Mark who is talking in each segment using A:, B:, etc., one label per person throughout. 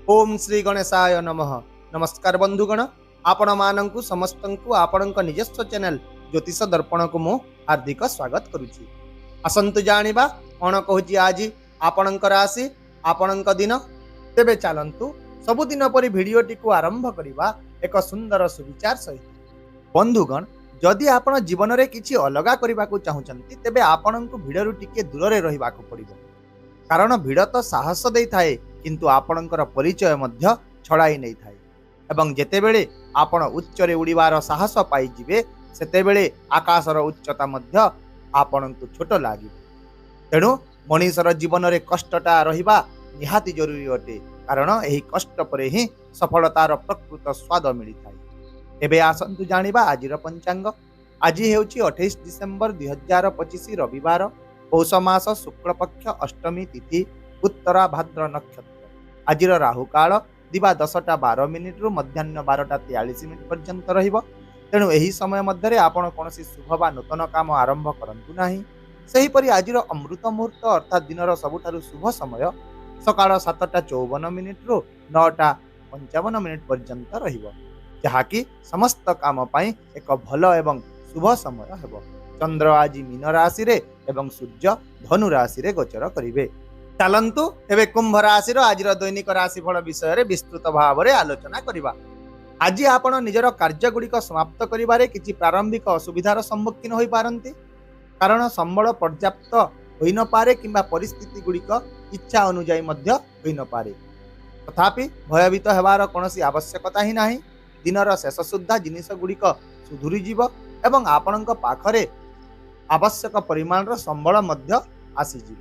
A: ओम श्री गणेशाय नमः। नमस्कार बंधुगण, आपण मानंकु समस्तंकु आपणक निजस्व चैनल ज्योतिष दर्पण को मु हार्दिक स्वागत करुछि। आसंतु जानिबा कोन कहूछि आज आपणक राशि आपणक दिन। तेबे चलंतु सबुदिन परि भिडियोटी को आरंभ करिबा एक सुंदर सुविचार सहित। बंधुगण, जदि आपण जीवन रे किछि अलगा करिबा को चाहुचंती तेबे आपणंकु भिडरु टिके दूर रे रहिबा को पड़िबो, कारण भिड़ तो साहस दे थाए किंतु आपणकर परिचय मध्य छड़ाई नहीं थाए। एवं जेतेबेले आपण उच्चरे उड़ीबार साहस पाई जिवे सेतेबेले आकाशर उच्चता मध्य आपणंकु छोट लागिबो। तेणु मनीषर जीवन रे कष्टटा रहिबा निहाती जरूरी अटे, कारण एही कष्ट परे ही सफलतार प्रकृत स्वाद मिली थाए। एबे आसंतु जानिबा आजिर पंचांग। आज हेउछि 28 डिसेम्बर 2025 रविवार, पौष मास शुक्ल पक्ष अष्टमी तिथि, उत्तरा भाद्र नक्षत्र। आजिर राहु काल दिवा 10:12 रु मध्याह्न 12:43 पर्यंत रहिबो। तेणु एही समय मध्य आपण कोनोसी शुभ बा नूतन काम आरंभ करंतु नाही। सेही परि आजिर अमृत मुहूर्त अर्थात दिनर सबुठारु शुभ समय सकाळ 7:54 रु 9:55 पर्यंत रहिबो, जहाकी समस्त काम पाई एक भल एवं शुभ समय हेबो। चंद्र आज मीन राशि रे एवं सूर्य धनु राशि रे गोचर करिवे। चलंतु एबे कुंभ राशि रो आजिर दैनिक राशिफल विषय रे विस्तृत भाव रे आलोचना करिबा। आज आपण निजर कार्य गुड़िक समाप्त करिबारे किछि प्रारंभिक असुविधार सम्मुखीन होई पारंती, कारण संबल पर्याप्त होई न पारे किंबा परिस्थिति गुड़िक इच्छा अनुଯାयी मध्य होई न पारे। तथापि भयभीत हेबार कोनोसी आवश्यकता ही नाही। दिनर शेष सुद्धा जिनिस गुड़िक सुधुरी जीव एवं आपणक पाखरे आवश्यक परिमाणर संबल मध्य आसीजिव,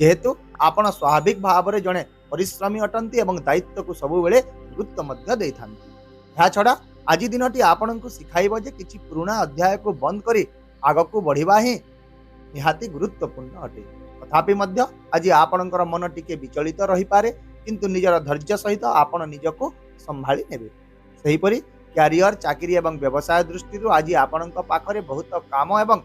A: जेहेतु आपण स्वाभाविक भाव में जड़े परिश्रमी अटंती एवं दायित्व को सबु बेले गुरुत्व मध्य देई थांती। या छड़ा आज दिनटी आपण को सिखाइबो जे किछि पुराना अध्याय को बंद करी आगकू बढ़िबा ही निहाती गुरुत्वपूर्ण अटे। तथापि मध्य आज आपणकर मन टिके विचलित रही पारे, किंतु निजर धैर्य सहित आपण निजको संभाली नेबे। सेही परि क्यारियर चाकरी एवं व्यवसाय दृष्टि आज आपणक पाखरे बहुत काम एवं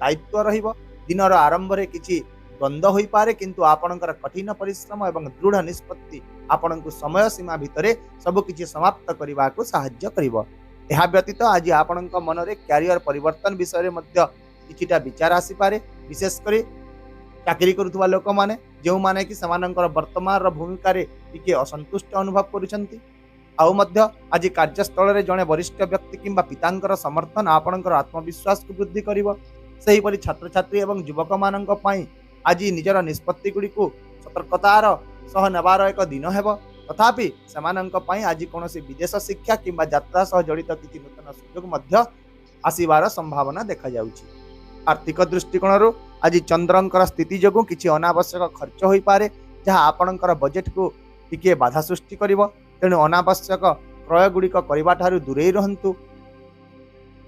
A: दायित्व रहिबो। दिनर आरंभ रे किछि द्वंद्व होई पारे, किंतु आपणकर कठिन परिश्रम एवं दृढ़ निष्पत्ति आपणकु समय सीमा भितरे सब किछि समाप्त करिबा को सहाय्य करिवो। एहा व्यतीत आज आपणक मन रे क्यारियर परिवर्तन विषय रे मध्य किछिटा विचार आसी पारे। विशेष करी चाकरी करुवा लोक माने जेउ माने कि समानकर वर्तमान भूमिका रे टिके असंतुष्ट अनुभव करूछंती। आउ मध्य आज कार्यस्थल रे जणे वरिष्ठ व्यक्ति किंबा पितांकर समर्थन आपणकर आत्मविश्वास को वृद्धि करिवो। सेही परि छात्र छात्री एवं युवक मानक पई आज निजर निष्पत्ति गुड़ी को सतर्कतार सह नेबार एक दिन हेबो। तथापि सेमानंक पई आज कोनोसी विदेश शिक्षा किंबा यात्रा सह जड़ित किछि नूतन सुयोग मध्य आसीबार संभावना देखा जाउछि। आर्थिक दृष्टिकोण आज चंद्रंकर स्थिति जोगु किछि अनावश्यक खर्च होई पारे, जहा आपणकर बजेट को टिके बाधा सृष्टि करिवो। तेणु अनावश्यक क्रय गुड़िक करबा ठारू दूरे रहंतु।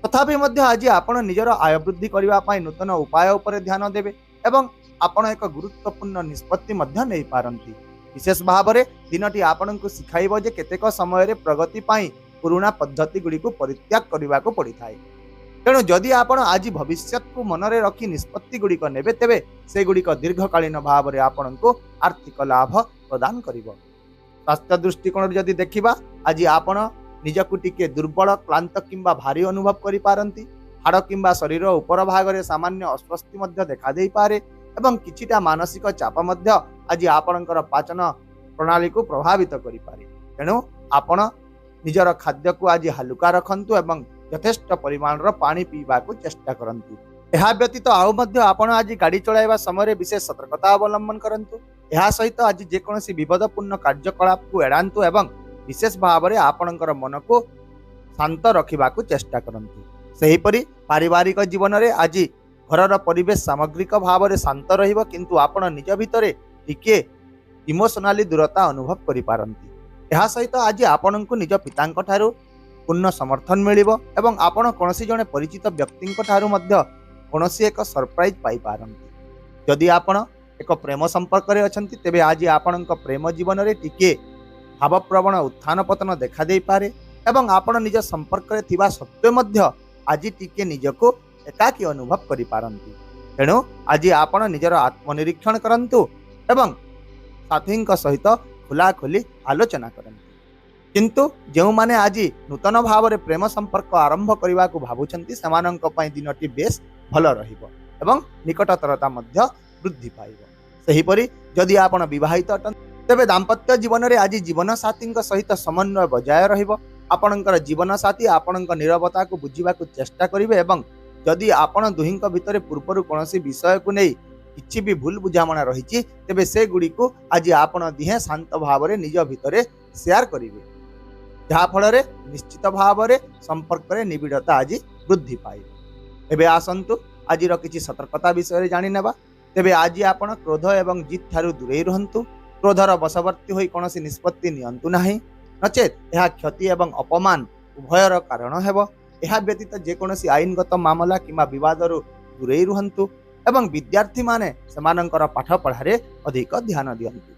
A: तथापि मध्य आज आपण निजर आय वृद्धि करबा पई नूतन उपाय उपर ध्यान देबे एवं आपण एक गुरुत्वपूर्ण निष्पत्ति मध्य नहीं पारंती। विशेष भाव में दिनटी आपण को सिखाइबो जे केतेक समय रे प्रगति पाई पुराना पद्धति गुड़ी को परित्याग करबा को पड़ी थाए। तेणु जदि आपण आज भविष्य को मन रे रखी निष्पत्ति गुड़िक नेबे तेबे से गुड़िक दीर्घकालीन भाव में आपण को आर्थिक लाभ प्रदान करिवो। स्वास्थ्य दृष्टिकोण जदि देखिबा आज आपण निजकु टिके दुर्बल क्लांत किंबा भारी अनुभव करि पारंती। हाड़ किंबा शरीर उपर भाग में सामान्य अस्वस्थि मध्य देखा देई पारे एवं किछिटा मानसिक चाप मध्य आज आपणकर पाचन प्रणाली को प्रभावित करि पारे। तेणु आपण निजर खाद्य को आज हलुका रखंतु एवं यथेष्ट परिमाणर पानी पीबा को चेष्टा करंतु। एहा व्यतीत आउ मध्य आपण आज गाड़ी चलाइबा समय विशेष सतर्कता अवलंबन करंतु। एहा सहित आज जेकोसी विपदपूर्ण कार्यकलाप को एड़ांतु एवं विशेष भाव में आपणकर मन को शांत रखिबा को चेष्टा करंतु। सेही परि पारिवारिक जीवन रे आज घरर परिवेश सामग्रिक भाव में शांत रहिबो, किंतु आपण निज भितरे टिके इमोशनाली दूरता अनुभव करि पारंती। एहा सहित आज आपणकु निज पितांक ठारू पूर्ण समर्थन मिलिबो एवं आपण कोनोसी जने परिचित व्यक्तिंक ठारू मध्य कोनोसी एक सरप्राइज पाई पारंती। यदि आपण एक प्रेम संपर्क रे अछंती तेबे आज आपणक प्रेम जीवन रे टिके भावप्रवण उत्थान पतन देखा देई पारे एवं आपण निज संपर्क रे थिबा सत्वे मध्य आज टिके निजको एकाकी अनुभव करि पारंती। तेणु आज आपण निजर आत्मनिरीक्षण करंतु एवं साथी सहित ଖୋଲାଖୋଲି ଆଲୋଚନା କରନ୍ତି। କିନ୍ତୁ ଯେଉଁମାନେ ଆଜି ନୂତନ ଭାବରେ ପ୍ରେମ ସମ୍ପର୍କ ଆରମ୍ଭ କରିବାକୁ ଭାବୁଛନ୍ତି ସେମାନଙ୍କ ପାଇଁ ଦିନଟି ବେଶ ଭଲ ରହିବ ଏବଂ ନିକଟତରତା ମଧ୍ୟ ବୃଦ୍ଧି ପାଇବ। ସେହିପରି ଯଦି ଆପଣ ବିବାହିତ ଅଟନ୍ତି ତେବେ ଦାମ୍ପତ୍ୟ ଜୀବନରେ ଆଜି ଜୀବନସାଥୀଙ୍କ ସହିତ ସମନ୍ୱୟ ବଜାୟ ରହିବ। ଆପଣଙ୍କର ଜୀବନସାଥୀ ଆପଣଙ୍କ ନୀରବତାକୁ ବୁଝିବାକୁ ଚେଷ୍ଟା କରିବେ ଏବଂ ଯଦି ଆପଣ ଦୁହିଁଙ୍କ ଭିତରେ ପୂର୍ବରୁ କୌଣସି ବିଷୟକୁ ନେଇ କିଛି ବି ଭୁଲ ବୁଝାମଣା ରହିଛି ତେବେ ସେଗୁଡ଼ିକୁ ଆଜି ଆପଣ ଦିହେଁ ଶାନ୍ତ ଭାବରେ ନିଜ ଭିତରେ ସେୟାର କରିବେ, ଯାହାଫଳରେ ନିଶ୍ଚିତ ଭାବରେ ସମ୍ପର୍କରେ ନିବିଡ଼ତା ଆଜି ବୃଦ୍ଧି ପାଇବ। ଏବେ ଆସନ୍ତୁ ଆଜିର କିଛି ସତର୍କତା ବିଷୟରେ ଜାଣିନେବା। ତେବେ ଆଜି ଆପଣ କ୍ରୋଧ ଏବଂ ଜିଦ୍ ଠାରୁ ଦୂରେଇ ରୁହନ୍ତୁ। କ୍ରୋଧର ବଶବର୍ତ୍ତୀ ହୋଇ କୌଣସି ନିଷ୍ପତ୍ତି ନିଅନ୍ତୁ ନାହିଁ, ନଚେତ୍ ଏହା କ୍ଷତି ଏବଂ ଅପମାନ ଉଭୟର କାରଣ ହେବ। ଏହା ବ୍ୟତୀତ ଯେକୌଣସି ଆଇନଗତ ମାମଲା କିମ୍ବା ବିବାଦରୁ ଦୂରେଇ ରୁହନ୍ତୁ ଏବଂ ବିଦ୍ୟାର୍ଥୀମାନେ ସେମାନଙ୍କର ପାଠପଢ଼ାରେ ଅଧିକ ଧ୍ୟାନ ଦିଅନ୍ତୁ।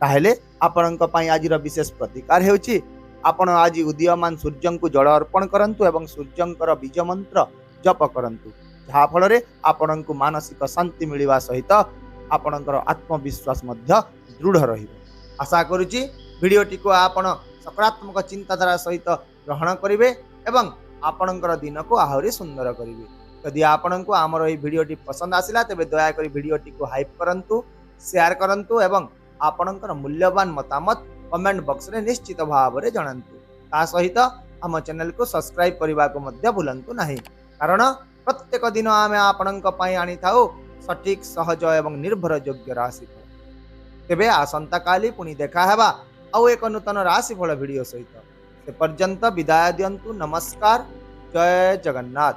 A: ତାହେଲେ ଆପଣଙ୍କ ପାଇଁ ଆଜିର ବିଶେଷ ପ୍ରତିକାର ହେଉଛି ଆପଣ ଆଜି ଉଦୀୟମାନ ସୂର୍ଯ୍ୟଙ୍କୁ ଜଳ ଅର୍ପଣ କରନ୍ତୁ ଏବଂ ସୂର୍ଯ୍ୟଙ୍କର ବୀଜ ମନ୍ତ୍ର ଜପ କରନ୍ତୁ, ଯାହାଫଳରେ ଆପଣଙ୍କୁ ମାନସିକ ଶାନ୍ତି ମିଳିବା ସହିତ ଆପଣଙ୍କର ଆତ୍ମବିଶ୍ୱାସ ମଧ୍ୟ ଦୃଢ଼ ରହିବ। ଆଶା କରୁଛି ଭିଡ଼ିଓଟିକୁ ଆପଣ ସକାରାତ୍ମକ ଚିନ୍ତାଧାରା ସହିତ ଗ୍ରହଣ କରିବେ ଏବଂ ଆପଣଙ୍କର ଦିନକୁ ଆହୁରି ସୁନ୍ଦର କରିବେ। ଯଦି ଆପଣଙ୍କୁ ଆମର ଏହି ଭିଡ଼ିଓଟି ପସନ୍ଦ ଆସିଲା ତେବେ ଦୟାକରି ଭିଡ଼ିଓଟିକୁ ହାଇପ୍ କରନ୍ତୁ, ସେୟାର କରନ୍ତୁ ଏବଂ ଆପଣଙ୍କର ମୂଲ୍ୟବାନ ମତାମତ କମେଣ୍ଟ ବକ୍ସରେ ନିଶ୍ଚିତ ଭାବରେ ଜଣାନ୍ତୁ। ତା ସହିତ ଆମ ଚ୍ୟାନେଲକୁ ସବସ୍କ୍ରାଇବ୍ କରିବାକୁ ମଧ୍ୟ ଭୁଲନ୍ତୁ ନାହିଁ, କାରଣ ପ୍ରତ୍ୟେକ ଦିନ ଆମେ ଆପଣଙ୍କ ପାଇଁ ଆଣିଥାଉ ସଠିକ୍, ସହଜ ଏବଂ ନିର୍ଭରଯୋଗ୍ୟ ରାଶିଫଳ। ତେବେ ଆସନ୍ତାକାଲି ପୁଣି ଦେଖା ହେବା ଆଉ ଏକ ନୂତନ ରାଶିଫଳ ଭିଡ଼ିଓ ସହିତ। ସେ ପର୍ଯ୍ୟନ୍ତ ବିଦାୟ ଦିଅନ୍ତୁ। ନମସ୍କାର, ଜୟ ଜଗନ୍ନାଥ।